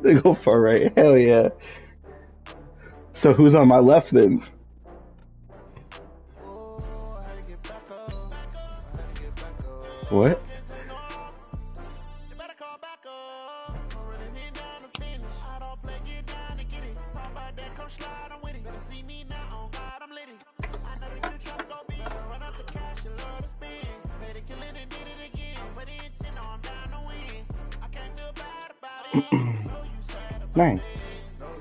They go far right. Hell yeah. So who's on my left then? What? Nice.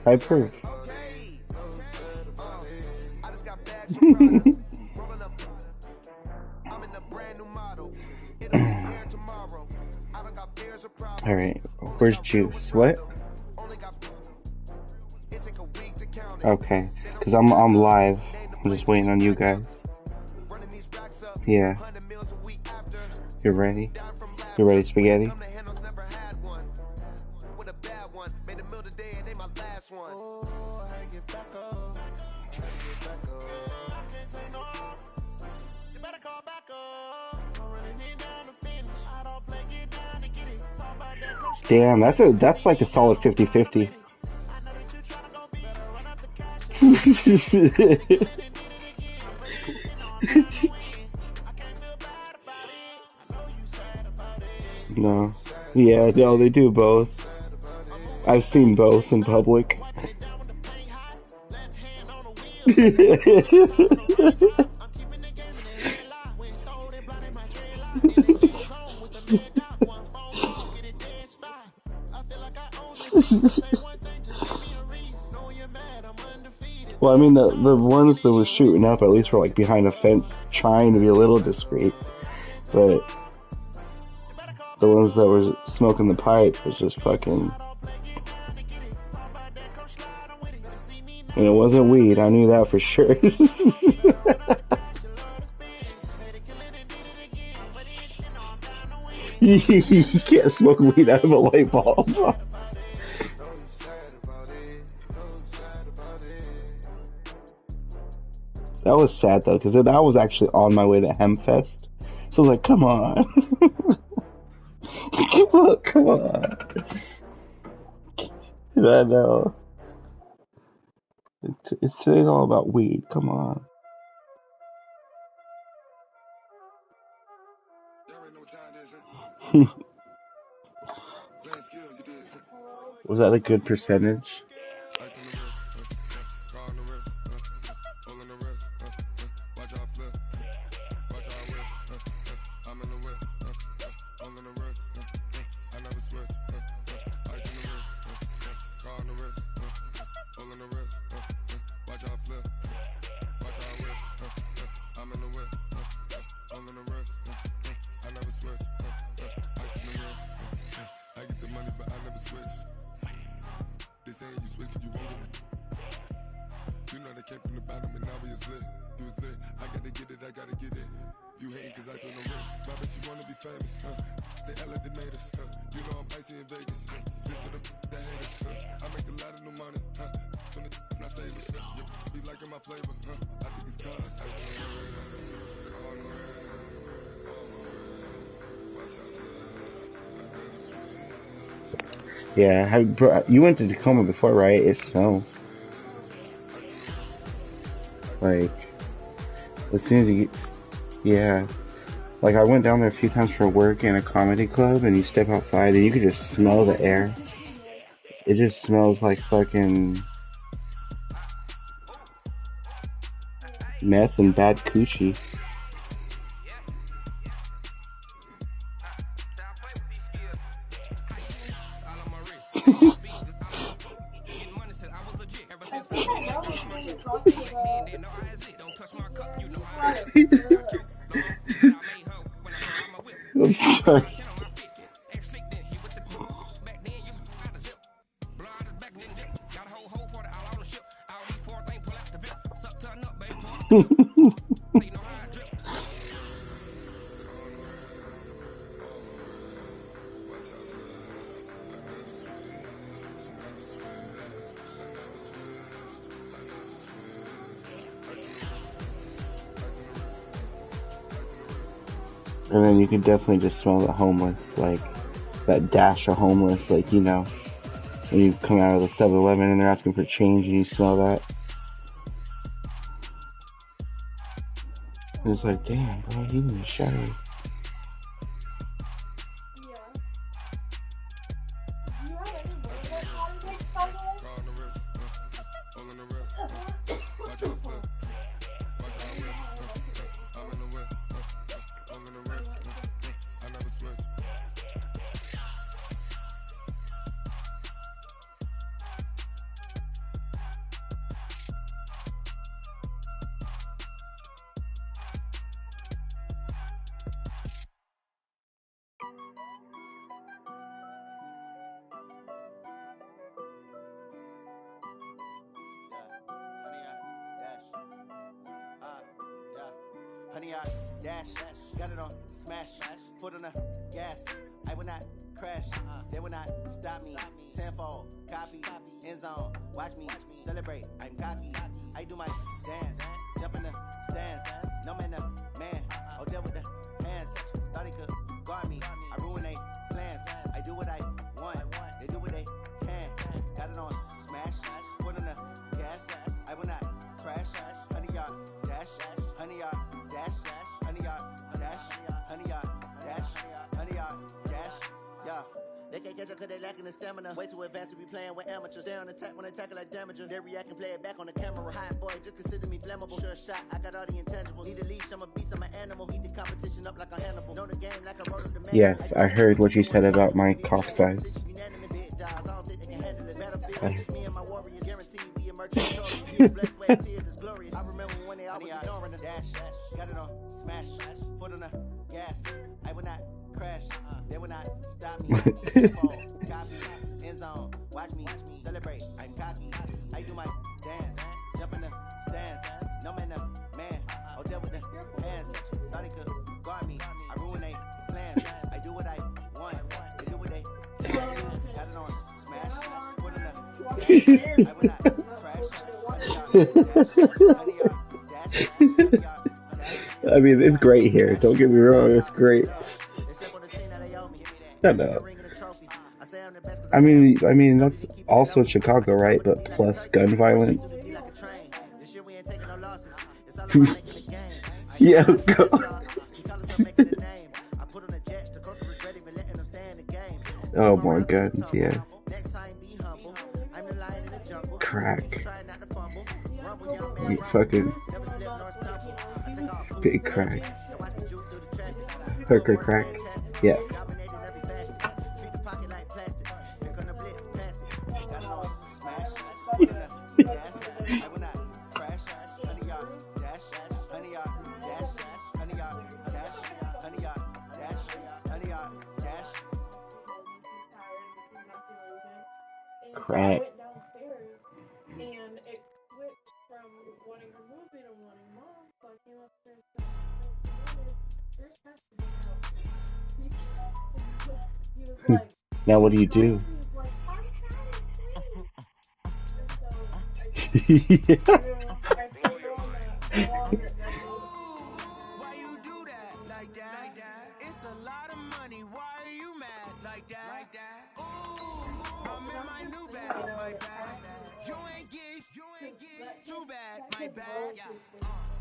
I approve. Alright, where's Juice? What? Okay, because I'm live. I'm just waiting on you guys. Yeah. You're ready? You ready, spaghetti? Damn, that's like a solid 50-50. No. Yeah, no, they do both. I've seen both in public. Well, I mean, the ones that were shooting up at least were like behind a fence trying to be a little discreet. But the ones that were smoking the pipe was just fucking... And it wasn't weed, I knew that for sure. You can't smoke weed out of a light bulb. That was sad though, because that was actually on my way to Hemfest. So I was like, come on. Come on. I know. Today's all about weed, come on. Was that a good percentage? Yeah, bro, you went to Tacoma before, right? It smells. Like, as soon as you get... Yeah. Like, I went down there a few times for work in a comedy club, and you step outside, and you can just smell the air. It just smells like fucking... meth and bad coochie. I'm sorry. And then you can definitely just smell the homeless, like that dash of homeless, like, you know. When you come out of the 7-Eleven and they're asking for change and you smell that. And it's like, damn, bro, you in the shadow. Honey, I dash, got it on smash, foot on the gas. I will not crash, they will not stop me. Tenfold, copy, end zone, watch me celebrate. I'm cocky, I do my dance, jump in the stands. No man, man, oh, deal with the hands. Thought he could guard me, I ruin they plans. I do what I want, they do what they can. Got it on smash, foot on the gas. I will not crash, honey, y'all dash, honey, y'all dash, honey, y'all dash, honey, y'all dash, honey, y'all dash, yeah. They can't catch up cause they lacking the stamina. Way too advanced to be playing with amateurs. Stay on attack when they tackle like damager. They react and play it back on the camera. Hot boy, just consider me flammable. Sure shot, I got all the intangibles. Need a leash, I'm a beast, I'm an animal. Heat the competition up like a Hannibal. Know the game like I wrote up the man. Yes, I heard what you said about my cock size. Me and my warriors guaranteed we emerge victorious. Blessed way tears is glorious. I remember when they always ignoring us. Dash, got it on smash, foot on the gas. I will not crash, they will not stop me. Tenfold, copy, end zone, watch me celebrate. I'm cocky, I do my dance, jump in the stands. No man, man, oh, deal with the hands. Thought he could guard me, I ruin they plans. I do what I want, they do what they can. Got it on smash, foot on the gas. I will not crash, I mean, it's great here. Don't get me wrong, it's great. No. I mean that's also Chicago, right? But plus gun violence. Yeah, go. Oh my guns, yeah. Crack. You fucking big crack. Hooker crack. Yes. Crack. Now what do you do? Yeah. Why you do that like that? It's a lot of money. Why are you mad like that? Ooh, I'm in my new bag, my bag. You ain't get too bad, my bag.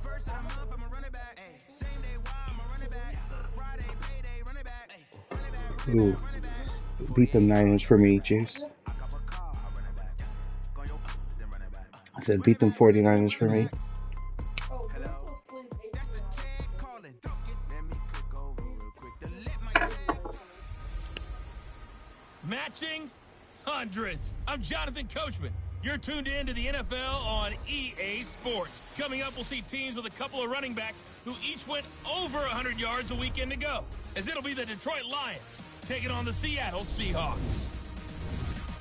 First of the month, I'm a running back. Same day, why I'm a running back. Friday, payday, running back. Ooh. Beat them 9-inch for me, Juice. I said beat them 49ers for me. Matching hundreds. I'm Jonathan Coachman. You're tuned in to the NFL on EA Sports. Coming up, we'll see teams with a couple of running backs who each went over 100 yards a weekend ago, as it'll be the Detroit Lions taking on the Seattle Seahawks.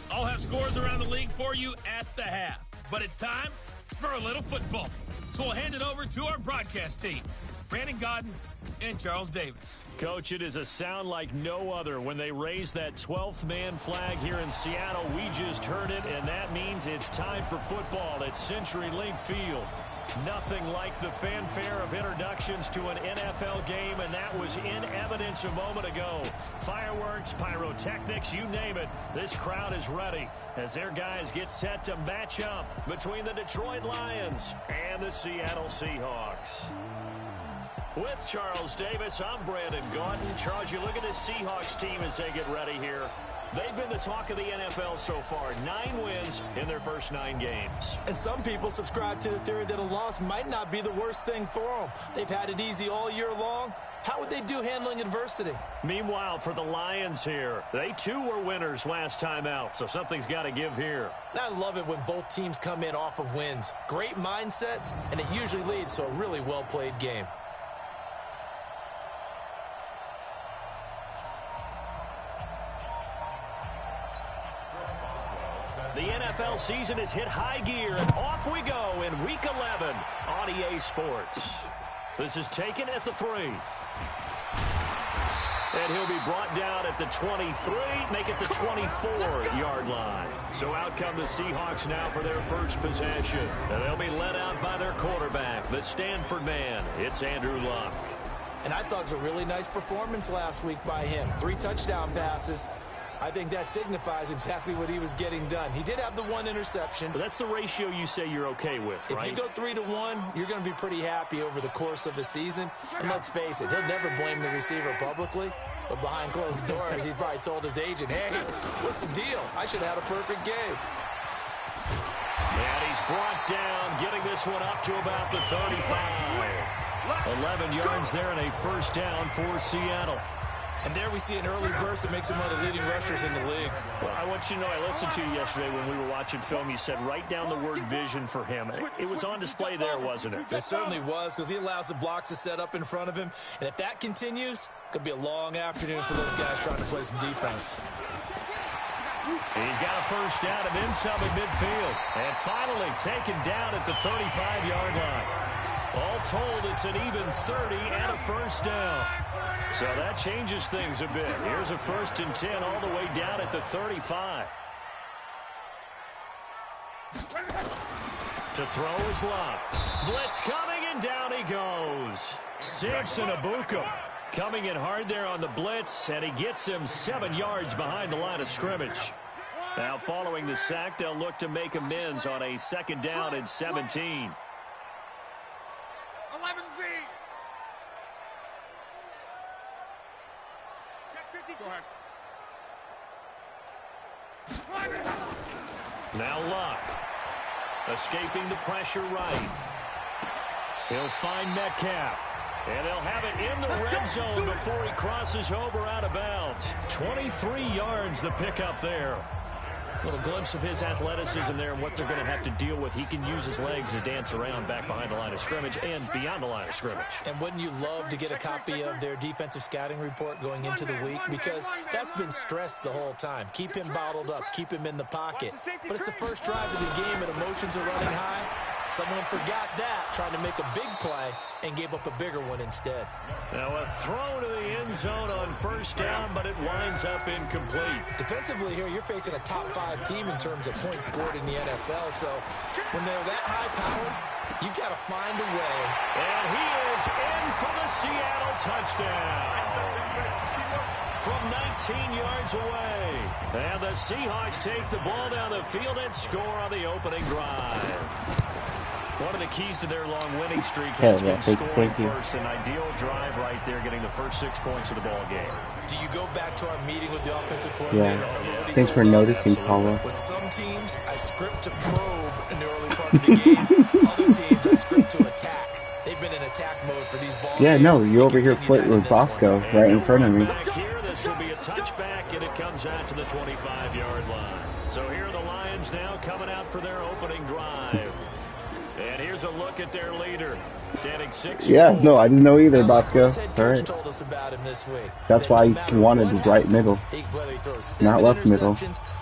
I'll have scores around the league for you at the half, but it's time for a little football. So we'll hand it over to our broadcast team, Brandon Godden and Charles Davis. Coach, it is a sound like no other when they raise that 12th man flag here in Seattle. We just heard it, and that means it's time for football at CenturyLink Field. Nothing like the fanfare of introductions to an NFL game, and that was in evidence a moment ago. Fireworks, pyrotechnics, you name it. This crowd is ready as their guys get set to match up between the Detroit Lions and the Seattle Seahawks. With Charles Davis, I'm Brandon Gaudin. Charles, you look at this Seahawks team as they get ready here. They've been the talk of the NFL so far. 9 wins in their first 9 games. And some people subscribe to the theory that a loss might not be the worst thing for them. They've had it easy all year long. How would they do handling adversity? Meanwhile, for the Lions here, they too were winners last time out, so something's got to give here. I love it when both teams come in off of wins. Great mindsets, and it usually leads to a really well-played game. The NFL season has hit high gear, and off we go in Week 11 on EA Sports. This is taken at the 3. And he'll be brought down at the 23, make it the 24-yard line. So out come the Seahawks now for their first possession. And they'll be led out by their quarterback, the Stanford man. It's Andrew Luck. And I thought it was a really nice performance last week by him. 3 touchdown passes. I think that signifies exactly what he was getting done. He did have the 1 interception. But that's the ratio you say you're okay with, right? If you go 3-to-1, you're going to be pretty happy over the course of the season. And let's face it, he'll never blame the receiver publicly. But behind closed doors, he probably told his agent, hey, what's the deal? I should have had a perfect game. And he's brought down, getting this one up to about the 35. 11 yards there and a first down for Seattle. And there we see an early burst that makes him one of the leading rushers in the league. Well, I want you to know, I listened to you yesterday when we were watching film. You said write down the word vision for him. It was on display there, wasn't it? It certainly was, because he allows the blocks to set up in front of him. And if that continues, it could be a long afternoon for those guys trying to play some defense. He's got a first down and then some at midfield. And finally taken down at the 35-yard line. All told, it's an even 30 and a first down. So that changes things a bit. Here's a 1st and 10 all the way down at the 35. To throw is Luck. Blitz coming, and down he goes. Samson Abuka coming in hard there on the blitz, and he gets him 7 yards behind the line of scrimmage. Now following the sack, they'll look to make amends on a 2nd down and 17. 11Z. Go ahead. Now Luck. Escaping the pressure right. He'll find Metcalf. And they'll have it in the red zone before he crosses over out of bounds. 23 yards the pickup there. A little glimpse of his athleticism there and what they're going to have to deal with. He can use his legs to dance around back behind the line of scrimmage and beyond the line of scrimmage. And wouldn't you love to get a copy of their defensive scouting report going into the week? Because that's been stressed the whole time. Keep him bottled up. Keep him in the pocket. But it's the first drive of the game and emotions are running high. Someone forgot that, trying to make a big play, and gave up a bigger one instead. Now a throw to the end zone on first down, but it winds up incomplete. Defensively here, you're facing a top 5 team in terms of points scored in the NFL. So when they're that high-powered, you've got to find a way. And he is in for the Seattle touchdown. From 19 yards away. And the Seahawks take the ball down the field and score on the opening drive. One of the keys to their long winning streak has been scoring first. An ideal drive right there, getting the first 6 points of the ball game. Do you go back to our meeting with the offensive coordinator? Yeah. Thanks for noticing, Paulo. With some teams, I script to probe in the early part of the game. Other teams, I script to attack. They've been in attack mode for these ball games. No, you're over here flirting with Bosco right in front of me. Back here, this will be a touchback, and it comes out to the 25-yard line. So here are the Lions now coming out for their opening drive. And here's a look at their leader, standing 6'4". Yeah, no, I didn't know either, Bosco. All right. Told us about him this week. That's why he wanted his right middle, Whether he throws not left middle.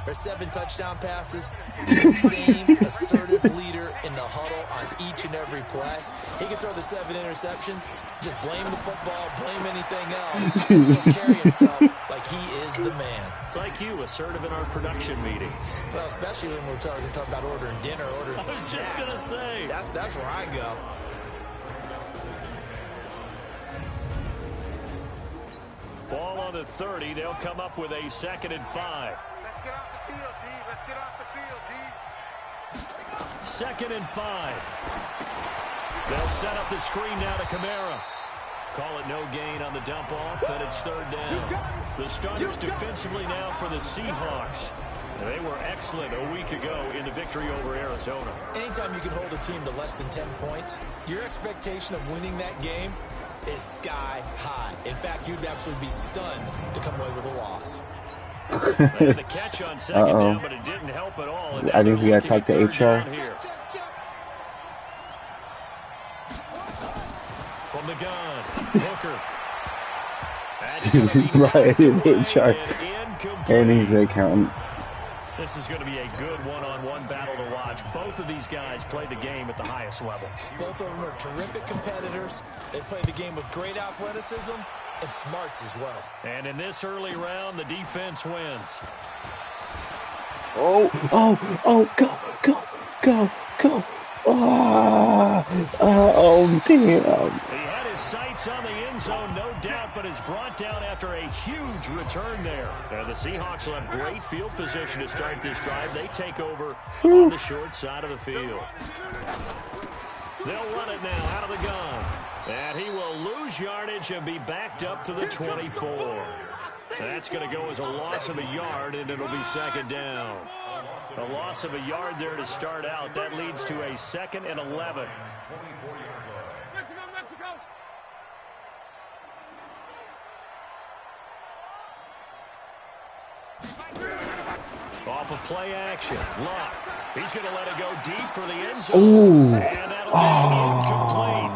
Or 7 touchdown passes, he's the same assertive leader in the huddle on each and every play. He can throw the 7 interceptions, just blame the football, blame anything else, and still carry himself like like he is the man. It's like you, assertive in our production meetings. Well, especially when we're talking about ordering dinner, ordering some I was just going to say. That's where I go. Ball on the 30. They'll come up with a 2nd and 5. Let's get off the field, D. Let's get off the field, D. 2nd and 5. They'll set up the screen now to Kamara. Call it no gain on the dump off, and it's 3rd down. The starters defensively now for the Seahawks. They were excellent a week ago in the victory over Arizona. Anytime you can hold a team to less than 10 points, your expectation of winning that game is sky high. In fact, you'd absolutely be stunned to come away with a loss. They had the catch on 2nd down, but it didn't help at all. And I think we got to talk to HR. From the gun, Hooker. That's going to be Right, HR. And he's the accountant. This is going to be a good one-on-one battle to watch. Both of these guys play the game at the highest level. Both of them are terrific competitors. They play the game with great athleticism and smarts as well. And in this early round, the defense wins. Oh, go. Oh, damn. He had his sights on the end zone, no doubt, but is brought down after a huge return there. And the Seahawks will have great field position to start this drive. They take over on the short side of the field. They'll run it now out of the gun. And he will lose yardage and be backed up to the 24. That's going to go as a loss of a yard, and it'll be 2nd down. A loss of a yard there to start out. That leads to a 2nd and 11. Mexico! Off of play action. Luck. He's going to let it go deep for the end zone. Ooh. And that'll be incomplete.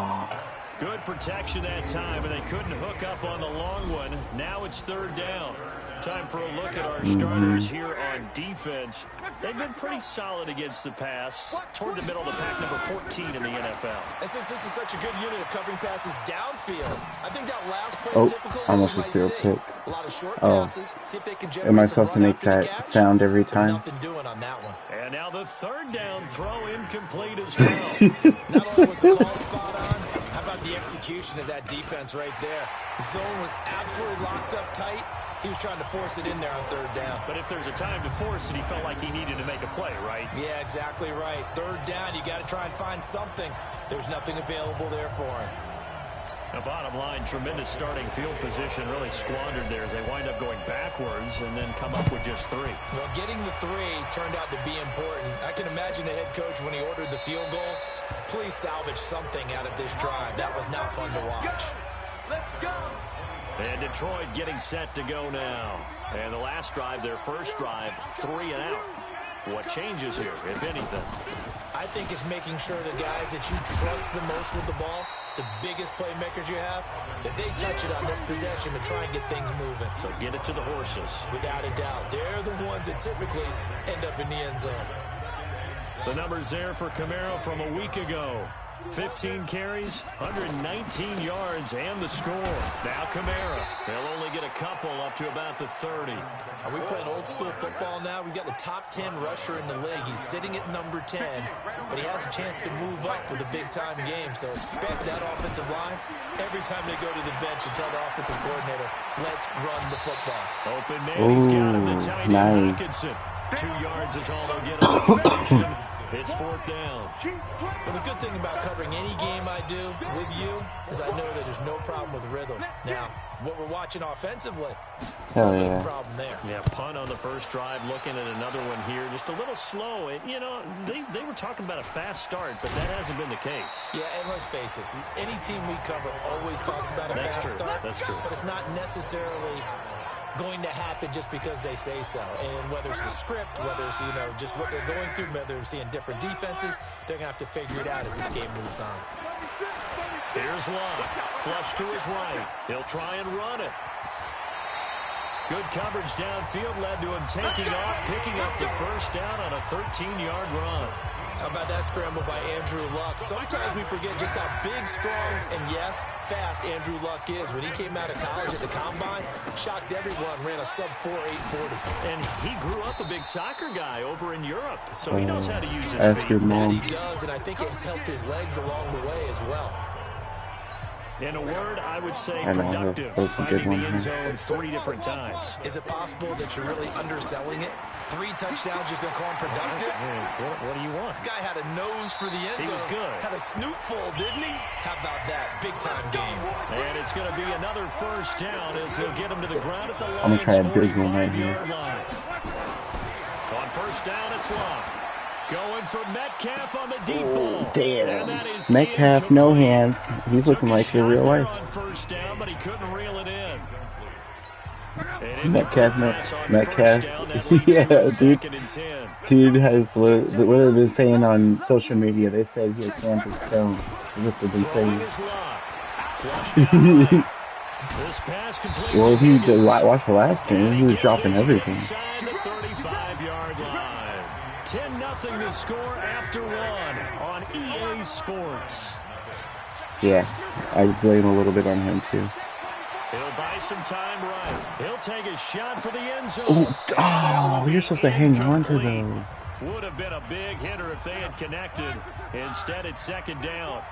Good protection that time, and they couldn't hook up on the long one. Now it's 3rd down. Time for a look at our starters here on defense. They've been pretty solid against the pass, toward the middle of the pack, number 14 in the NFL. And since this is such a good unit of covering passes downfield, I think that last play is typical of almost what a we field might pick. see. A lot of short passes. See if they can generate Am I some supposed to run make after the that catch. sound every time? Nothing doing on that one. And now the 3rd down throw incomplete as well. Not only was the call spot on, how about the execution of that defense right there? The zone was absolutely locked up tight. He was trying to force it in there on 3rd down. But if there's a time to force it, he felt like he needed to make a play, right? Yeah, exactly right. 3rd down, you got to try and find something. There's nothing available there for him. The bottom line, tremendous starting field position, really squandered there as they wind up going backwards and then come up with just 3. Well, getting the 3 turned out to be important. I can imagine the head coach when he ordered the field goal. Please salvage something out of this drive. That was not fun to watch. Let's go! And Detroit getting set to go now. And the last drive, their first drive, 3 and out. What changes here, if anything? I think it's making sure the guys that you trust the most with the ball, the biggest playmakers you have, that they touch it on this possession to try and get things moving. So get it to the horses. Without a doubt. They're the ones that typically end up in the end zone. The numbers there for Kamara from a week ago. 15 carries, 119 yards, and the score. Now Kamara. They'll only get a couple up to about the 30. Are we playing old school football now? We've got the top 10 rusher in the league. He's sitting at number 10, but he has a chance to move up with a big-time game. So expect that offensive line every time they go to the bench and tell the offensive coordinator, let's run the football. Open man, he's got him, the tight end, Hockenson. 2 yards is all they'll get on the completion. It's 4th down. Well, the good thing about covering any game I do with you is I know that there's no problem with rhythm. Now, what we're watching offensively, no problem there. Yeah, punt on the first drive, looking at another one here. Just a little slow. And, you know, they were talking about a fast start, but that hasn't been the case. Yeah, and let's face it, any team we cover always talks about a fast start. That's true. But it's not necessarily going to happen just because they say so. And whether it's the script, whether it's, you know, just what they're going through, whether they're seeing different defenses, they're going to have to figure it out as this game moves on. Here's Love. Flush to his right. He'll try and run it. Good coverage downfield led to him taking off, picking up the first down on a 13-yard run. How about that scramble by Andrew Luck? Sometimes we forget just how big, strong, and yes, fast Andrew Luck is. When he came out of college at the Combine, shocked everyone, ran a sub-4 840. And he grew up a big soccer guy over in Europe, so he knows how to use his Ask feet. your mom. And he does, and I think it's helped his legs along the way as well. In a word, I would say I know, productive, that's a good finding one the end here. zone 3 different times. Is it possible that you're really underselling it? 3 touchdowns, just going to call him productive? What do you want? This guy had a nose for the end zone. He was good. Had a snoot full, didn't he? How about that? Big-time game. And it's going to be another first down as they'll get him to the ground at the I'm gonna try a Lions' big one right here. 45-yard line. On first down, it's Locke. Going for Metcalf on the deep ball. And that is Metcalf, no hands. He's looking like the real life. On first down, but he couldn't reel it in. Metcalf, yeah, dude. Dude has what they've been saying on social media. They said he has hands of stone. That's what they've been saying. Well, if you watch the last game, he was dropping everything. 10-0 to score after 1 on EA Sports. Yeah, I blame a little bit on him too. He'll buy some time right. He'll take a shot for the end zone. Oh, you're supposed to hang on to those. Would have been a big hitter if they had connected. Instead, it's second down.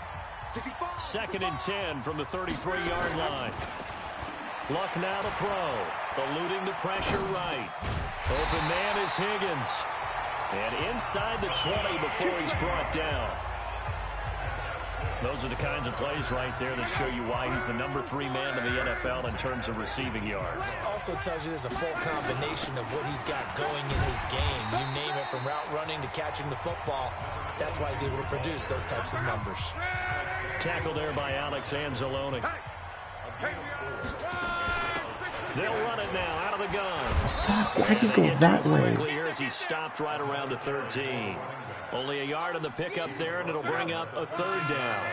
2nd and 10 from the 33-yard line. Luck now to throw. Eluding the pressure right. Open man is Higgins. And inside the 20 before he's brought down. Those are the kinds of plays right there that show you why he's the number 3 man in the NFL in terms of receiving yards. Also tells you there's a full combination of what he's got going in his game. You name it, from route running to catching the football. That's why he's able to produce those types of numbers. Tackle there by Alex Anzalone. They'll run it now out of the gun. Why'd he go that way? Quickly here as he stopped right around the 13. Only a yard on the pickup there, and it'll bring up a 3rd down.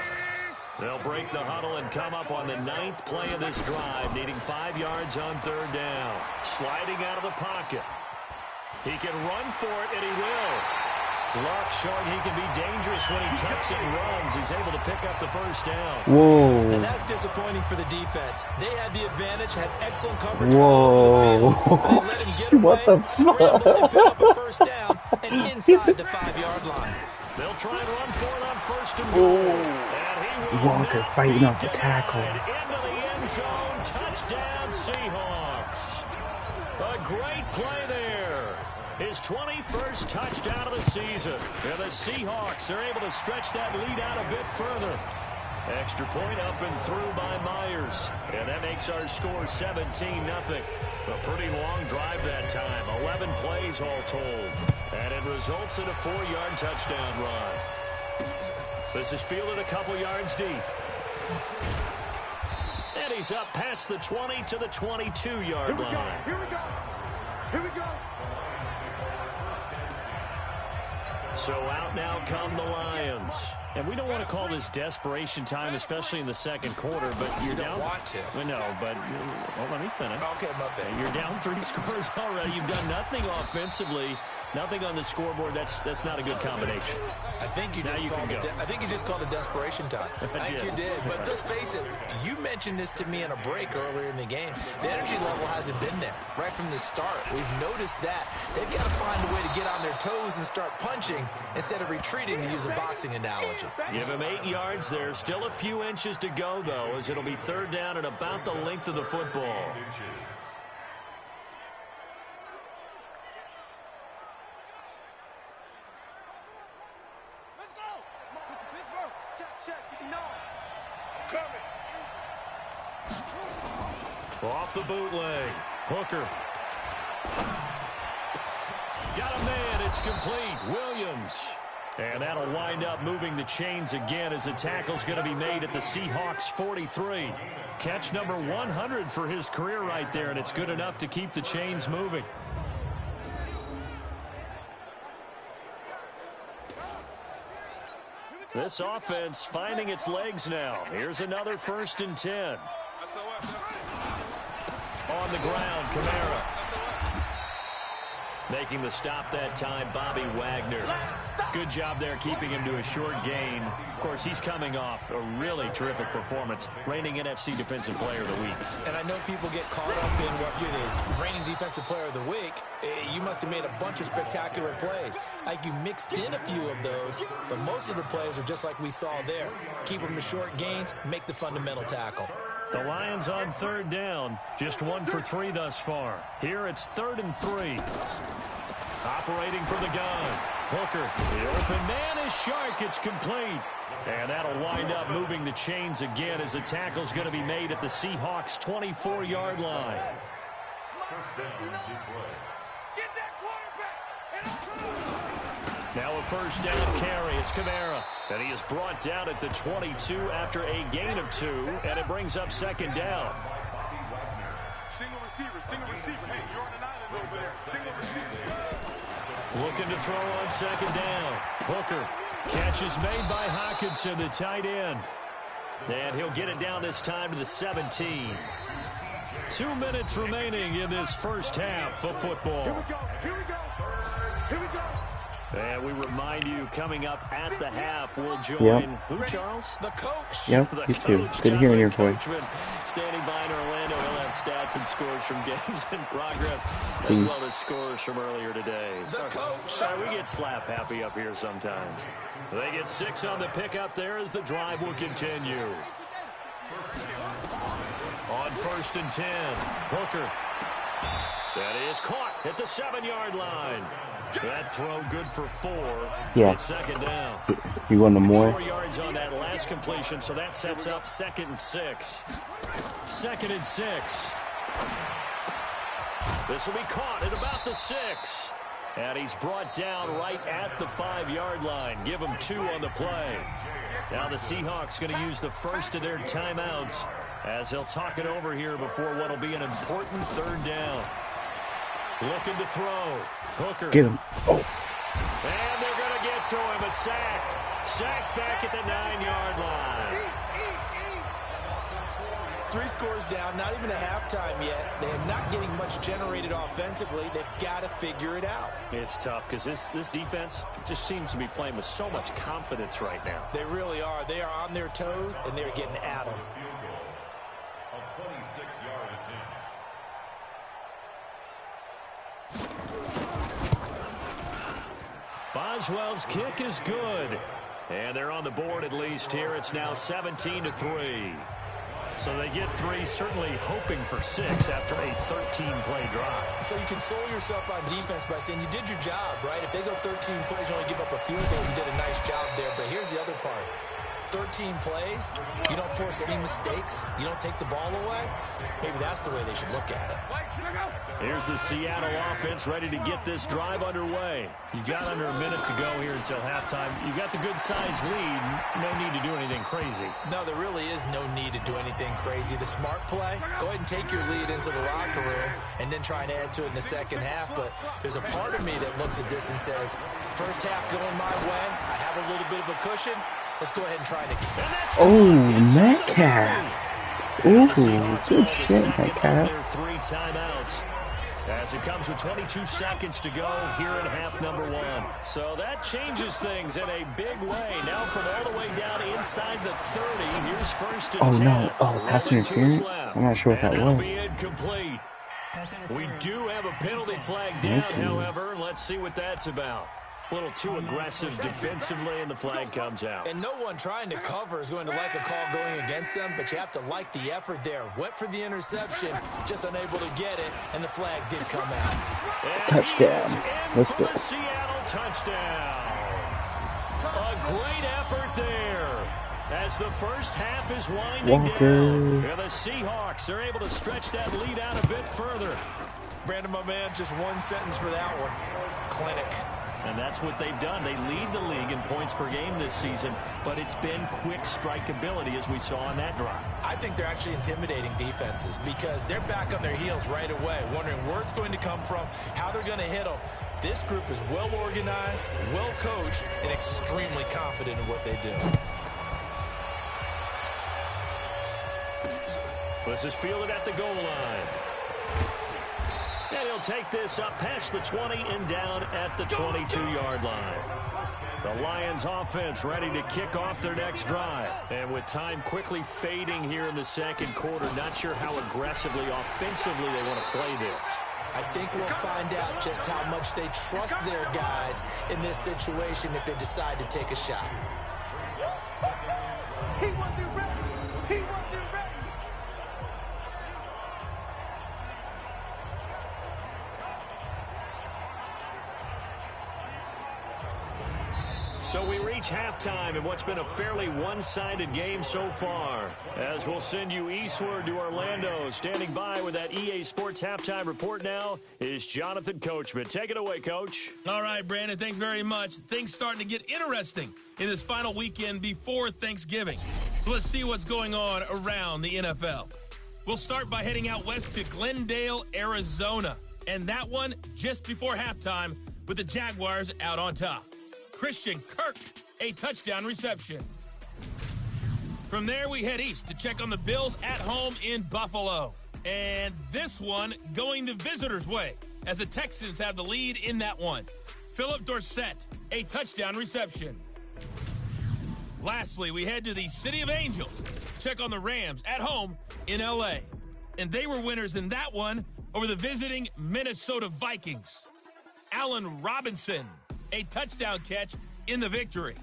They'll break the huddle and come up on the 9th play of this drive, needing 5 yards on 3rd down. Sliding out of the pocket. He can run for it, and he will. Luck showing he can be dangerous when he tucks it and runs. He's able to pick up the first down. Whoa. And that's disappointing for the defense. They had the advantage, had excellent coverage. Whoa. But they let him get away, What the scrambled, and pick up a first down, and inside the 5-yard line. They'll try and run for it on 1st and goal. And he will Walker fighting off the tackle. into the end zone. Touchdown, Seahawks. A great play there. His 21st touchdown of the season. And the Seahawks are able to stretch that lead out a bit further. Extra point up and through by Myers. And that makes our score 17-0. A pretty long drive that time. 11 plays all told. And it results in a 4-yard touchdown run. This is fielded a couple yards deep. And he's up past the 20 to the 22-yard line. Here we go. Here we go. So out now come the Lions. And we don't want to call this desperation time, especially in the second quarter, but you're down. You don't want to. Well, no, but well, let me finish. Okay, my bad. You're down 3 scores already. You've done nothing offensively, nothing on the scoreboard. That's not a good combination. I think you just called it desperation time. I think you did. But let's face it, you mentioned this to me in a break earlier in the game. The energy level hasn't been there right from the start. We've noticed that. They've got to find a way to get on their toes and start punching instead of retreating, to use a boxing analogy. Give him 8 yards there. Still a few inches to go, though, as it'll be 3rd down and about the length of the football. Let's go. Pittsburgh. Check. Coming. Off the bootleg. Hooker. Got a man. It's complete. Williams. And that'll wind up moving the chains again as the tackle's going to be made at the Seahawks 43. Catch number 100 for his career right there, and it's good enough to keep the chains moving. This offense finding its legs now. Here's another 1st and 10. On on the ground. Kamara. Making the stop that time, Bobby Wagner. Good job there keeping him to a short gain. Of course, he's coming off a really terrific performance, reigning NFC Defensive Player of the Week. And I know people get caught up in what you're the reigning Defensive Player of the Week. You must have made a bunch of spectacular plays. Like you mixed in a few of those, but most of the plays are just like we saw there. Keep them to short gains, make the fundamental tackle. The Lions on third down, just 1 for 3 thus far. Here it's 3rd and 3. Operating from the gun. Hooker, the open man is Shark. It's complete. And that'll wind up moving the chains again as the tackle's going to be made at the Seahawks' 24-yard line. Get that quarterback. Now a first down carry. It's Kamara. And he is brought down at the 22 after a gain of 2. And it brings up 2nd down. Single receiver. Hey, you're on an island over there. Single receiver. Looking to throw on 2nd down. Hooker. Catch is made by Hockenson, the tight end. And he'll get it down this time to the 17. 2 minutes remaining in this first half of football. Here we go. And we remind you, coming up at the half, we'll join who, Charles? The coach. Yep, you too. Good hearing your voice. Standing by in Orlando, he'll have stats and scores from games in progress, as well as scores from earlier today. The coach. We get slap happy up here sometimes. They get 6 on the pickup there as the drive will continue. On 1st and 10, Hooker. That is caught at the 7-yard line. That throw good for 4. Yeah. It's 2nd down. You want the more? 4 yards on that last completion, so that sets up 2nd and 6. 2nd and 6. This will be caught at about the 6. And he's brought down right at the 5-yard line. Give him 2 on the play. Now the Seahawks going to use the first of their timeouts as they'll talk it over here before what will be an important 3rd down. Looking to throw. Hooker. Get him. Oh. And they're going to get to him. A sack. Sack back at the 9-yard line. 3 scores down, not even a halftime yet. They're not getting much generated offensively. They've got to figure it out. It's tough because this defense just seems to be playing with so much confidence right now. They really are. They are on their toes, and they're getting at them. A 26-yard attempt. Boswell's kick is good. And they're on the board at least here. It's now 17-3. So they get 3, certainly hoping for 6 after a 13-play drive. So you console yourself on defense by saying you did your job, right? If they go 13 plays, you only give up a field goal, you did a nice job there. But here's the other part. 13 plays, you don't force any mistakes, you don't take the ball away. Maybe that's the way they should look at it. Here's the Seattle offense ready to get this drive underway. You've got under a minute to go here until halftime. You've got the good-sized lead. No need to do anything crazy. No, there really is no need to do anything crazy. The smart play, go ahead and take your lead into the locker room and then try and add to it in the second half. But there's a part of me that looks at this and says, first half going my way, I have a little bit of a cushion. Let's go ahead and try it. Oh, Metcalf. Ooh, good shit, Metcalf. 3 timeouts as it comes with 22 seconds to go here in half number 1. So that changes things in a big way. Now from all the way down inside the 30, here's 1st and 10. No. Oh, pass interference? I'm not sure what that was. Be incomplete. We do have a penalty flag down, however. Let's see what that's about. A little too aggressive defensively, and the flag comes out. And no one trying to cover is going to like a call going against them, but you have to like the effort there. Went for the interception, just unable to get it, and the flag did come out. Touchdown. Let's go. Seattle touchdown. A great effort there. As the first half is winding down. And the Seahawks are able to stretch that lead out a bit further. Brandon, my man, just one sentence for that one. Clinic. And that's what they've done. They lead the league in points per game this season, but it's been quick strike ability as we saw on that drive. I think they're actually intimidating defenses because they're back on their heels right away, wondering where it's going to come from, how they're going to hit them. This group is well organized, well coached, and extremely confident in what they do. This is fielded at the goal line. And he'll take this up past the 20 and down at the 22-yard line. The Lions offense ready to kick off their next drive. And with time quickly fading here in the second quarter, not sure how aggressively, offensively they want to play this. I think we'll find out just how much they trust their guys in this situation if they decide to take a shot. He wasn't ready. He wasn't ready. So we reach halftime in what's been a fairly one-sided game so far. As we'll send you eastward to Orlando. Standing by with that EA Sports halftime report now is Jonathan Coachman. Take it away, Coach. All right, Brandon, thanks very much. Things starting to get interesting in this final weekend before Thanksgiving. So let's see what's going on around the NFL. We'll start by heading out west to Glendale, Arizona. And that one just before halftime with the Jaguars out on top. Christian Kirk, a touchdown reception. From there, we head east to check on the Bills at home in Buffalo. And this one going the visitors' way as the Texans have the lead in that one. Philip Dorsett, a touchdown reception. Lastly, we head to the City of Angels to check on the Rams at home in L.A. And they were winners in that one over the visiting Minnesota Vikings. Allen Robinson, a touchdown catch in the victory.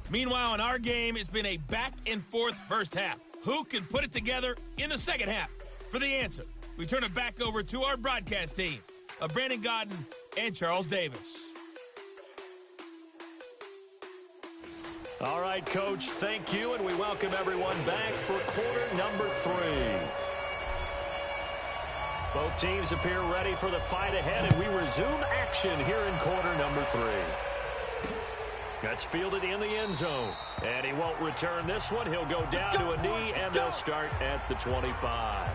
Meanwhile, in our game, it's been a back-and-forth first half. Who can put it together in the second half? For the answer, we turn it back over to our broadcast team of Brandon Godden and Charles Davis. All right, Coach, thank you, and we welcome everyone back for quarter number 3. Both teams appear ready for the fight ahead, and we resume action here in quarter number 3. That's fielded in the end zone, and he won't return this one. He'll go down to a knee, and they'll start at the 25.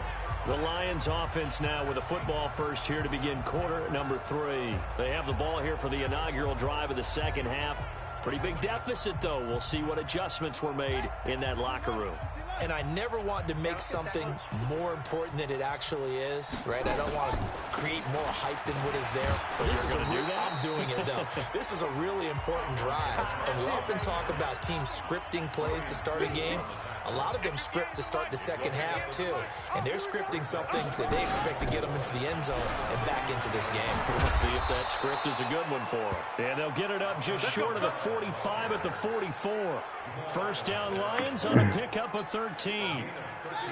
The Lions offense now with a football first here to begin quarter number 3. They have the ball here for the inaugural drive of the second half. Pretty big deficit, though. We'll see what adjustments were made in that locker room. And I never want to make something more important than it actually is, right? I don't want to create more hype than what is there. But this is I'm doing it, though. This is a really important drive. And we often talk about teams scripting plays to start a game. A lot of them script to start the second half, too. And they're scripting something that they expect to get them into the end zone and back into this game. We'll see if that script is a good one for them. And they'll get it up just short of the 45 at the 44. First down, Lions on a pickup of 13.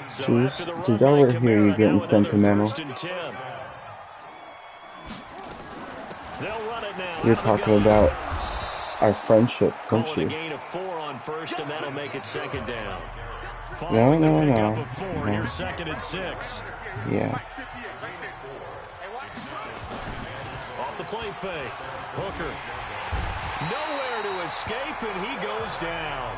So after the run, over here, you're getting sentimental. They'll run it now. You're talking about our friendship, don't Calling a you? gain of 4 on first, and that'll make it second down. No. Here's second and 6. Yeah. Off the play fake. Hooker. Nowhere to escape, and he goes down.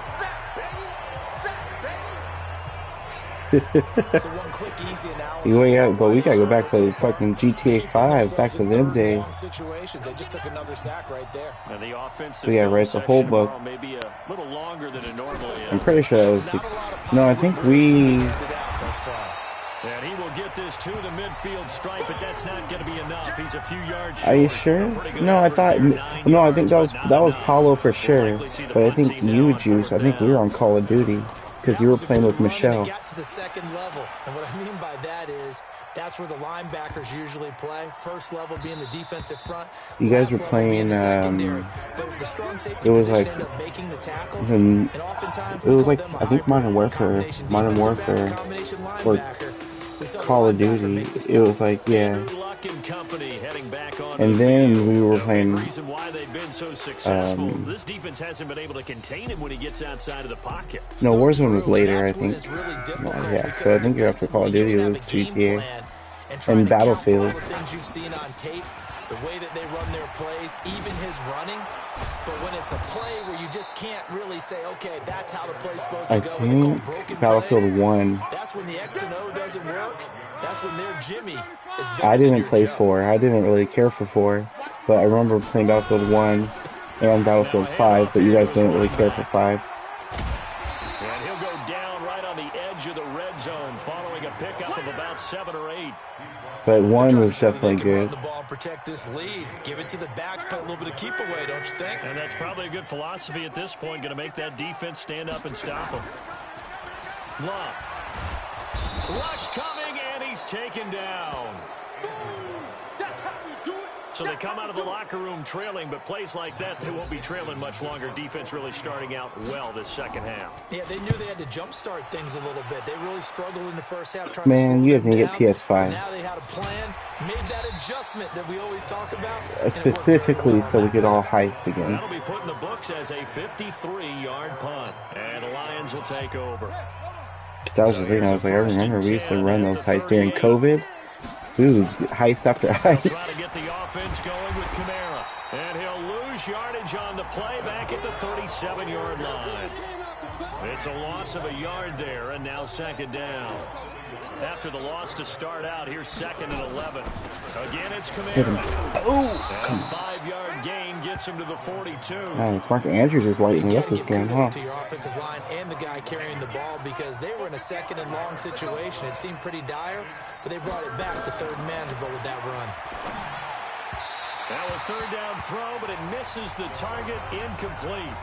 So one quick, easy analysis. But we gotta go back to fucking GTA 5, back to them days. Situations. They just took another sack right there. And the offensive We gotta write the whole book. Maybe a little longer than it normally is. I'm pretty sure that was no, I think we... And he will get this to the midfield stripe, but that's not going to be enough. He's a few yards short. Are you sure? No, I think that was Paulo for sure. But I think you, Juice, I think we were on Call of Duty. Because you were playing with Michelle. Got to the second level, and what I mean by that is that's where the linebackers usually play. First level being the defensive front. You guys were playing. It was like I think Modern Warfare, or Call of Duty. It was like And then we were playing. This defense hasn't been able to contain him when he gets outside of the pocket. No, Warzone was later, I think. Yeah, so I think you're after Call of Duty. It was GTA and Battlefield. The way that they run their plays, even his running. But when it's a play where you just can't really say, okay, that's how the play's supposed to go. I think Battlefield 1. That's when the X and O doesn't work. That's when their Jimmy is better. I didn't play 4. I didn't really care for 4. But I remember playing Battlefield 1 and Battlefield 5, but you guys didn't really care for 5. And he'll go down right on the edge of the red zone following a pickup of about 7 or 8. But one was definitely good. Run the ball and protect this lead. Give it to the backs, play a little bit of keep away, don't you think? And that's probably a good philosophy at this point. Going to make that defense stand up and stop them. Love. Rush coming, and he's taken down. So they come out of the locker room trailing, but plays like that, they won't be trailing much longer. Defense really starting out well this second half. Yeah, they knew they had to jumpstart things a little bit. They really struggled in the first half trying Man, to you guys slow need them to get down. PS5. Now they had a plan, made that adjustment that we always talk about. Specifically so we could all heist again. That'll be put in the books as a 53-yard punt. And the Lions will take over. I was just thinking, I was like, I remember we used to run those heists during COVID. Ooh, heist after heist. Try to get the offense going with Kamara. And he'll lose yardage on the play back at the 37-yard line. It's a loss of a yard there, and now second down. After the loss to start out, here's 2nd and 11. Again, it's Kamara. Oh, and a 5-yard gain gets him to the 42. nice. Mark Andrews is lighting me up this game, huh? To your offensive line and the guy carrying the ball because they were in a 2nd and long situation. It seemed pretty dire, but they brought it back to third and manageable with that run. Now a 3rd down throw, but it misses the target, incomplete.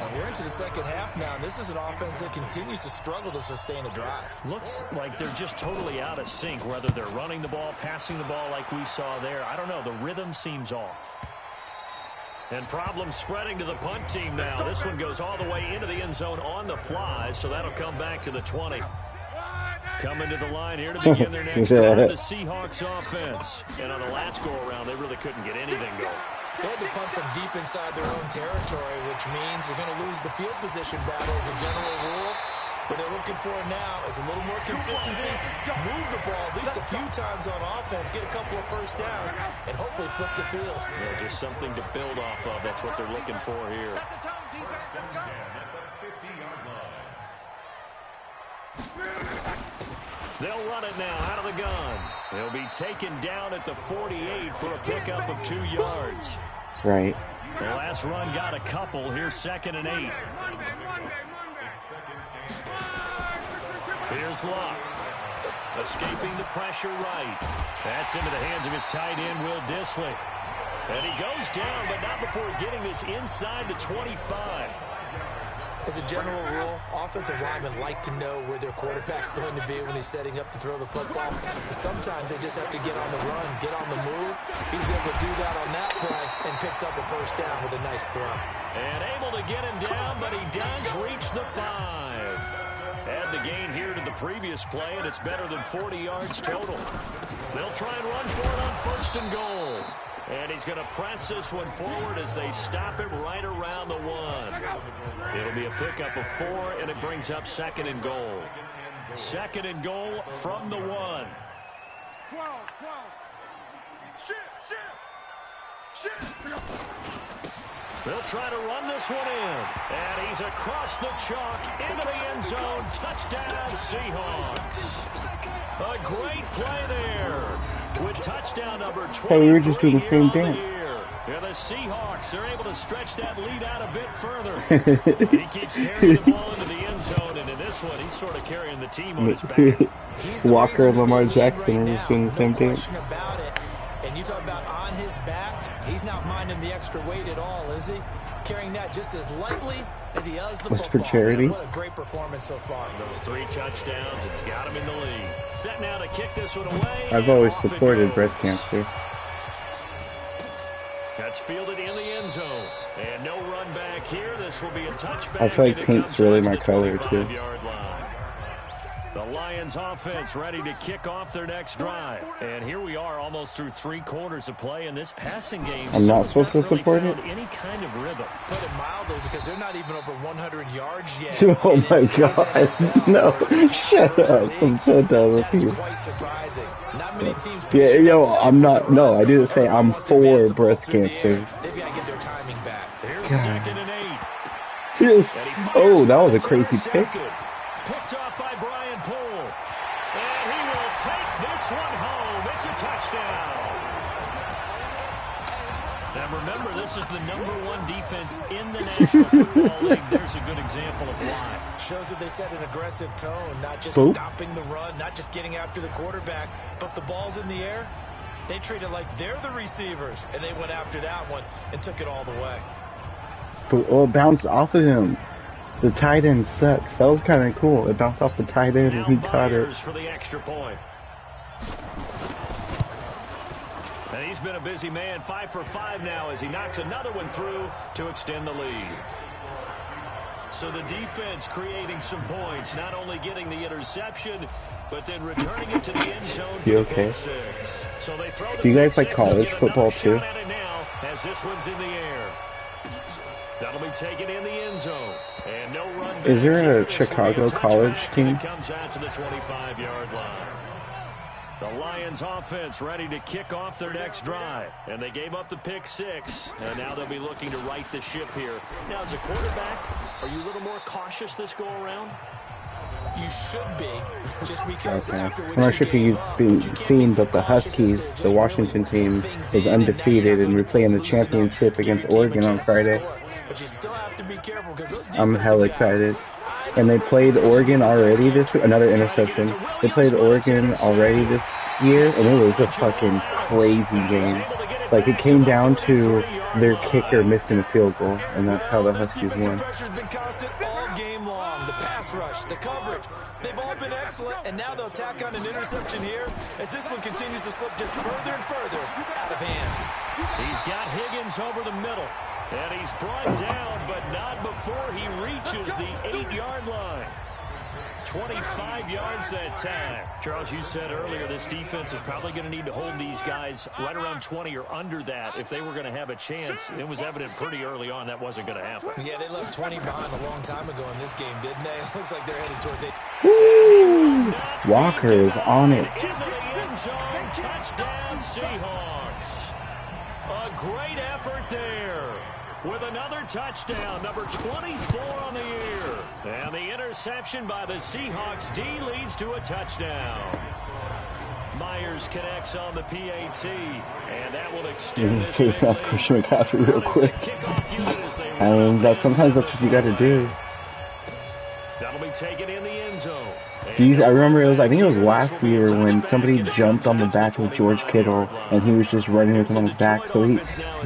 And we're into the second half now, and this is an offense that continues to struggle to sustain a drive. Looks like they're just totally out of sync, whether they're running the ball, passing the ball like we saw there. I don't know. The rhythm seems off. And problems spreading to the punt team now. This one goes all the way into the end zone on the fly, so that'll come back to the 20. Coming to the line here to begin their next drive, the Seahawks offense. And on the last go-around, they really couldn't get anything going. They had to punt from deep inside their own territory, which means you're going to lose the field position battle as a general rule. What they're looking for now is a little more consistency, move the ball at least a few times on offense, get a couple of first downs, and hopefully flip the field. Yeah, just something to build off of. That's what they're looking for here. They'll run it now out of the gun. They'll be taken down at the 48 for a pickup of 2 yards. Right. The last run got a couple. Here's 2nd and 8. Here's Luck. Escaping the pressure right. That's into the hands of his tight end, Will Dissly. And he goes down, but not before getting this inside the 25. As a general rule, offensive linemen like to know where their quarterback's going to be when he's setting up to throw the football. But sometimes they just have to get on the run, get on the move. He was able to do that on that play and picks up a first down with a nice throw. And able to get him down, but he does reach the 5. Add the gain here to the previous play, and it's better than 40 yards total. They'll try and run for it on 1st and goal. And he's going to press this one forward as they stop it right around the 1. It'll be a pickup of 4, and it brings up 2nd and goal. 2nd and goal from the 1. 12. Shift. They'll try to run this one in. And he's across the chalk into the end zone. Touchdown, Seahawks. A great play there with touchdown number 20. Hey, we were just doing the same dance. Yeah, the Seahawks are able to stretch that lead out a bit further. He keeps carrying the ball into the end zone, and in this one, he's sort of carrying the team on his back. Walker and Lamar Jackson are just doing the same thing. About it. And you talk about on his back, he's not minding the extra weight at all, is he? Carrying that just as lightly as he does the What's football. for charity? What a great performance so far. Those 3 touchdowns, it's got him in the lead. Set now to kick this one away. I've always supported breast cancer. That's fielded in the end zone. And no run back here. This will be a touchback. I feel like pink's really my color, too. The Lions offense ready to kick off their next drive. And here we are almost through 3 quarters of play in this passing game. I'm not supposed to support it? Any kind of rhythm. Put it mildly because they're not even over 100 yards yet. Oh my god. No. Shut up. I'm so done with you. That's quite surprising. Not many teams. Yeah, yo, I'm not. No, I didn't say I'm for breast cancer. They've got to get their timing back. Here's God. 2nd and 8. Yes. Oh, that was a crazy pick. Picked off by Brian Poole. And he will take this one home. It's a touchdown. And remember, this is the #1 defense in the National Football League. There's a good example of why. Shows that they set an aggressive tone, not just Boop. stopping the run, not just getting after the quarterback, but the ball's in the air. They treat it like they're the receivers, and they went after that one and took it all the way. But, oh, it bounced off of him. The tight end sucks. That was kind of cool. It bounced off the tight end and he caught it. For the extra point. And he's been a busy man, 5 for 5 now as he knocks another one through to extend the lead. So the defense creating some points, not only getting the interception, but then returning it to the end zone for the pick six. So they throw the Do you guys like six, college get football shot too? at it now as this one's in the air. That'll be taken in the end zone. And no run back. Is there a This will be Chicago touchback, college and team? it comes out to the 25-yard line. The Lions offense ready to kick off their next drive. And they gave up the pick six. And now they'll be looking to right the ship here. Now, as a quarterback, are you a little more cautious this go around? You should be, just because Okay. after I'm not sure if you've seen, but the Huskies, the Washington team, is undefeated and we're playing the championship against Oregon on Friday. But you still have to be careful because those I'm hell defensive guys, excited. And they played Oregon already this week. Another interception. They played Oregon already this year, and it was a fucking crazy game. Like, it came down to their kicker missing a field goal, and that's how the this Huskies defensive won. pressure's been constant all game long. The pass rush, the coverage, they've all been excellent, and now they'll tack on an interception here as this one continues to slip just further and further out of hand. He's got Higgins over the middle. And he's brought down, but not before he reaches the 8-yard line. 25 yards that time. Charles, you said earlier this defense is probably going to need to hold these guys right around 20 or under that if they were going to have a chance. It was evident pretty early on that wasn't going to happen. Yeah, they left 20 behind a long time ago in this game, didn't they? It looks like they're headed towards it. Woo! Walker is on it. Into the end zone. Touchdown, Seahawks. A great effort there. With another touchdown, number 24 on the year. And the interception by the Seahawks D leads to a touchdown. Myers connects on the PAT, and that will extend this big That's lead. Christian McCaffrey real quick. Kickoff unit as they I mean, sometimes that's what you gotta do. That'll be taken in the end zone. I remember I think it was last year when somebody jumped on the back of George Kittle and he was just running with him on his back, so he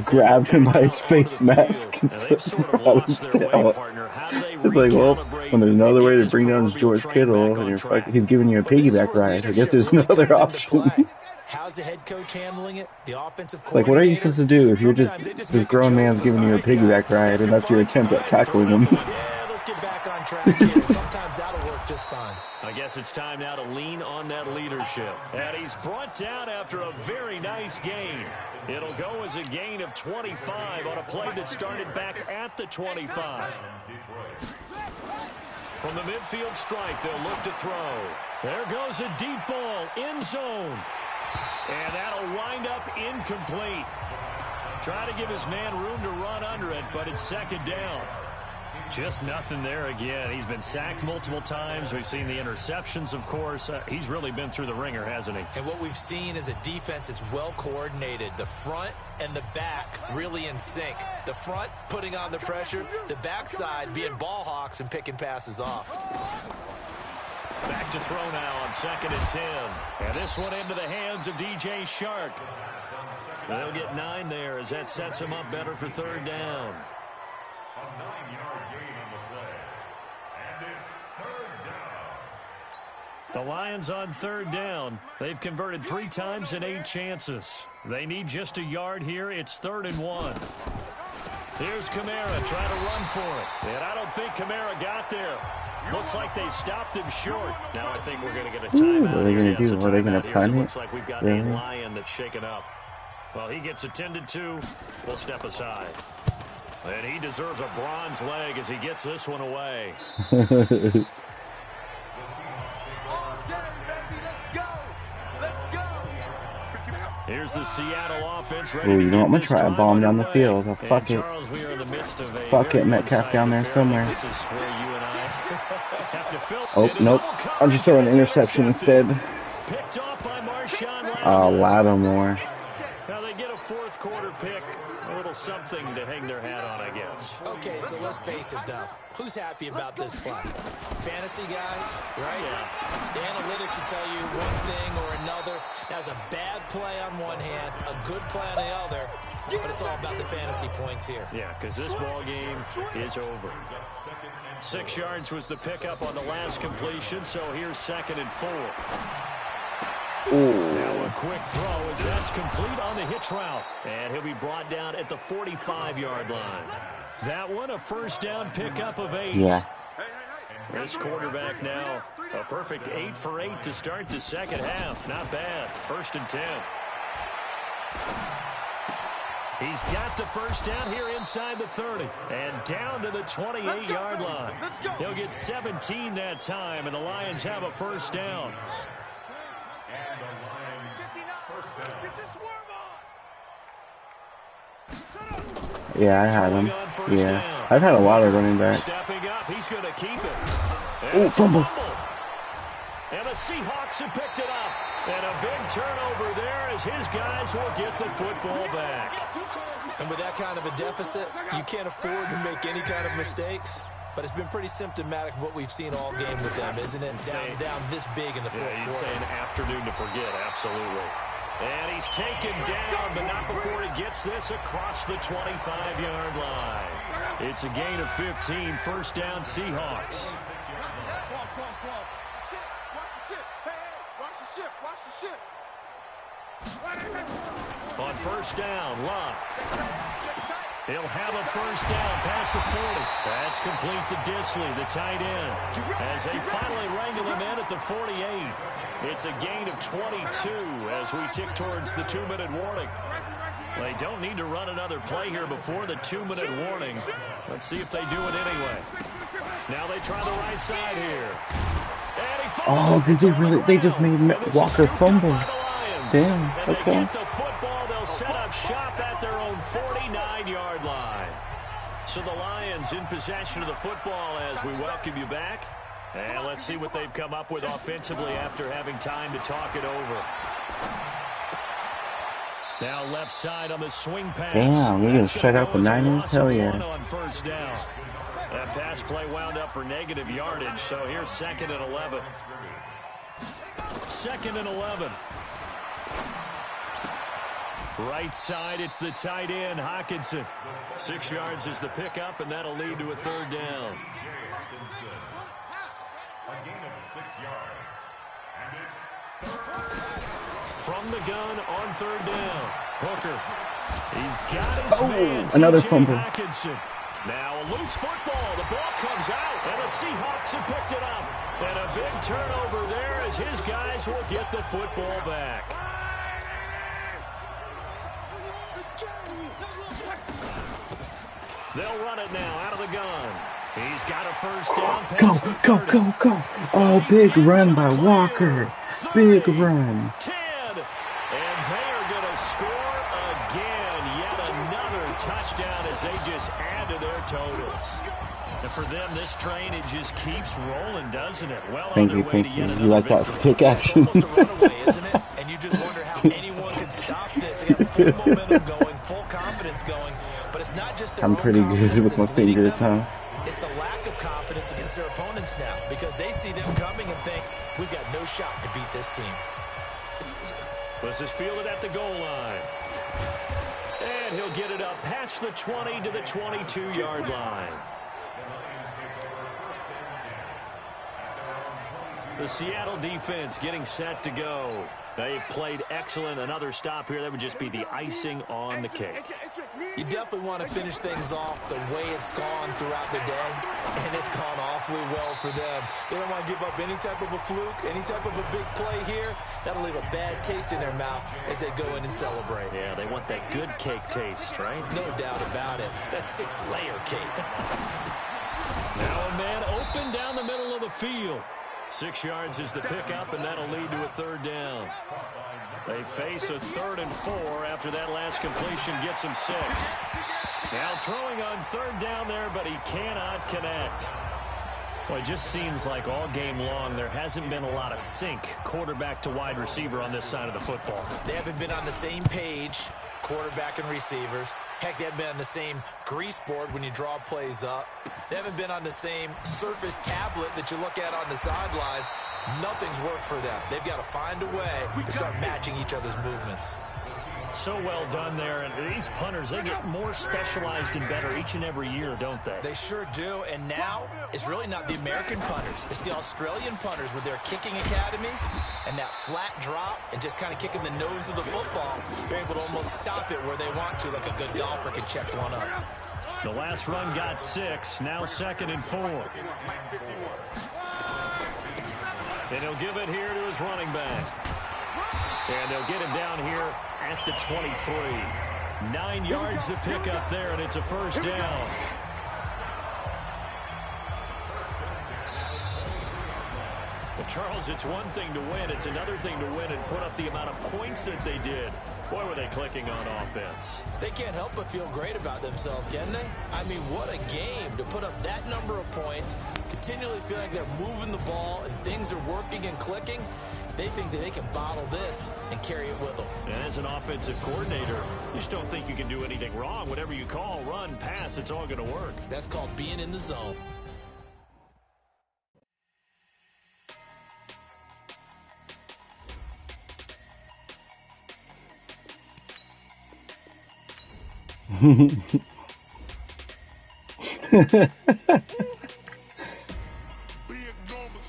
grabbed him by his face mask and They've sort of lost their way, partner. How do they It's like, well, recalibrate when there's no other and way get to this bring down proverbial George train Kittle back on and track? he's giving you a piggyback ride, I guess there's no other option. How's the head coach handling it? The offensive Like, what are you coordinator? supposed to do if you're Sometimes they this make grown a man's joke giving of, you a "All right, piggyback guys, ride and that's your attempt at tackling him? Yeah, let's get back on track here. And sometimes that'll work just fine. I guess it's time now to lean on that leadership. And he's brought down after a very nice gain. It'll go as a gain of 25 on a play that started back at the 25. From the midfield strike, they'll look to throw. There goes a deep ball, end zone. And that'll wind up incomplete. Try to give his man room to run under it, but it's second down. Just nothing there again. He's been sacked multiple times. We've seen the interceptions, of course. He's really been through the ringer, hasn't he? And what we've seen is a defense that's well coordinated. The front and the back really in sync. The front putting on the pressure. The backside being ball hawks and picking passes off. Back to throw now on 2nd and 10. And this one into the hands of DJ Shark. They'll get 9 there as that sets him up better for 3rd down. A 9-yard gain on the play. And it's 3rd down. The Lions on 3rd down. They've converted 3 times in 8 chances. They need just a yard here. It's 3rd and 1. Here's Kamara trying to run for it. And I don't think Kamara got there. Looks like they stopped him short. Now I think we're going to get a timeout. What are they going to do? Are they going to punt it? Looks like we've got a Lion that's shaken up. Well, he gets attended to. We'll step aside. And he deserves a bronze leg as he gets this one away. Here's the Seattle offense ready Ooh, to you know what? I'm get going to this try a drive bomb down the underway. field. Oh, fuck And it. Charles, we are in the midst of a Fuck very it, Metcalf down there one-sided somewhere. affair. This is where you and I have to fill. Oh, And a nope. double I'm just throwing an coverage, interception it's instead. Picked off by Marshawn Oh, Lattimore. Lattimore. Now they get a 4th quarter pick. I would something to hang their hat on, I guess. Okay, so let's face it, though. Who's happy about this play? Fantasy guys, right? Yeah. The analytics will tell you one thing or another. That's a bad play on one hand, a good play on the other, but it's all about the fantasy points here. Yeah, because this ball game is over. 6 yards was the pickup on the last completion, so here's 2nd and 4. Ooh. Now a quick throw as that's complete on the hitch route. And he'll be brought down at the 45-yard line. That one, a first down pickup of 8. Yeah. This quarterback now, a perfect 8 for 8 to start the second half. Not bad. 1st and 10. He's got the first down here inside the 30. And down to the 28-yard line. He'll get 17 that time, and the Lions have a first down. Yeah, I had him. Yeah. I've had a lot of running backs. Stepping up, he's going to keep it. Oh, fumble. And the Seahawks have picked it up. And a big turnover there as his guys will get the football back. And with that kind of a deficit, you can't afford to make any kind of mistakes. But it's been pretty symptomatic of what we've seen all game with them, isn't it? Down this big in the fourth quarter. You'd say an afternoon to forget, absolutely. And he's taken down, but not before he gets this across the 25-yard line. It's a gain of 15, first down Seahawks. On first down, Love. He'll have a first down past the 40. That's complete to Disley, the tight end, as they finally wrangle him in at the 48. It's a gain of 22 as we tick towards the 2-minute warning. They don't need to run another play here before the 2-minute warning. Let's see if they do it anyway. Now they try the right side here. Oh, did they really? They just made Walker fumble. Damn, okay. They get the football, they'll set up shop at their own 49-yard line. So the Lions in possession of the football as we welcome you back. And let's see what they've come up with offensively after having time to talk it over. Now left side on the swing pass. Damn, we're going to shut out the Niners? Hell yeah. On first down. That pass play wound up for negative yardage, so here's 2nd and 11. 2nd and 11. Right side, it's the tight end, Hawkinson. 6 yards is the pickup, and that'll lead to a third down. A gain of 6 yards. And it's From the gun on third down. Hooker. He's got his man, another TJ fumble. Hawkinson. Now a loose football. The ball comes out, and the Seahawks have picked it up. And a big turnover there as his guys will get the football back. They'll run it now out of the gun. He's got a first down. Go. Oh, big run by Walker. Big run. 10. And they are going to score again. Yet another touchdown as they just add to their totals. And for them, this train, it just keeps rolling, doesn't it? Well, Thank you. You like that stick action? Almost a runaway, isn't it? And you just wonder how anyone could stop this. They got full momentum going, full confidence going. But it's not just their I'm own pretty good confidence with my that's leading fingers, them. huh? It's the lack of confidence against their opponents now because they see them coming and think, we've got no shot to beat this team. This is fielded at the goal line. And he'll get it up past the 20 to the 22-yard line. The Seattle defense getting set to go. They've played excellent. Another stop here, that would just be the icing on the cake. You definitely want to finish things off the way it's gone throughout the day, and it's gone awfully well for them. They don't want to give up any type of a fluke, any type of a big play here. That'll leave a bad taste in their mouth as they go in and celebrate. Yeah, they want that good cake taste, right? No doubt about it. That 6-layer cake. Now a man open down the middle of the field. 6 yards is the pickup, and that'll lead to a third down. They face a 3rd and 4 after that last completion gets him 6. Now throwing on third down there, but he cannot connect. Well, it just seems like all game long there hasn't been a lot of sync quarterback to wide receiver on this side of the football. They haven't been on the same page, quarterback and receivers. Heck, they haven't been on the same grease board when you draw plays up. They haven't been on the same Surface tablet that you look at on the sidelines. Nothing's worked for them. They've got to find a way to start matching each other's movements. So well done there. And these punters, they get more specialized and better each and every year, don't they? They sure do. And now it's really not the American punters. It's the Australian punters with their kicking academies and that flat drop and just kind of kicking the nose of the football. They're able to almost stop it where they want to, like a good golfer can check one up. The last run got 6. Now 2nd and 4. And he'll give it here to his running back. And they'll get him down here at the 23. 9 yards to pick up there, and it's a first down. Well, Charles, it's one thing to win. It's another thing to win and put up the amount of points that they did. Boy, were they clicking on offense. They can't help but feel great about themselves, can they? I mean, what a game to put up that number of points, continually feel like they're moving the ball and things are working and clicking. They think that they can bottle this and carry it with them. And as an offensive coordinator, you just don't think you can do anything wrong. Whatever you call, run, pass, it's all going to work. That's called being in the zone.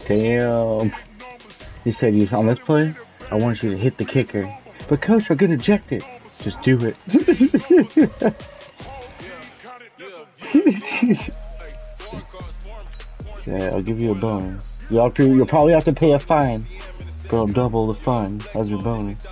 Damn. He said, "You on this play? I want you to hit the kicker." But coach, I'm gonna eject it. Just do it. Yeah, I'll give you a bonus. You'll probably have to pay a fine, but I'll double the fine as your bonus.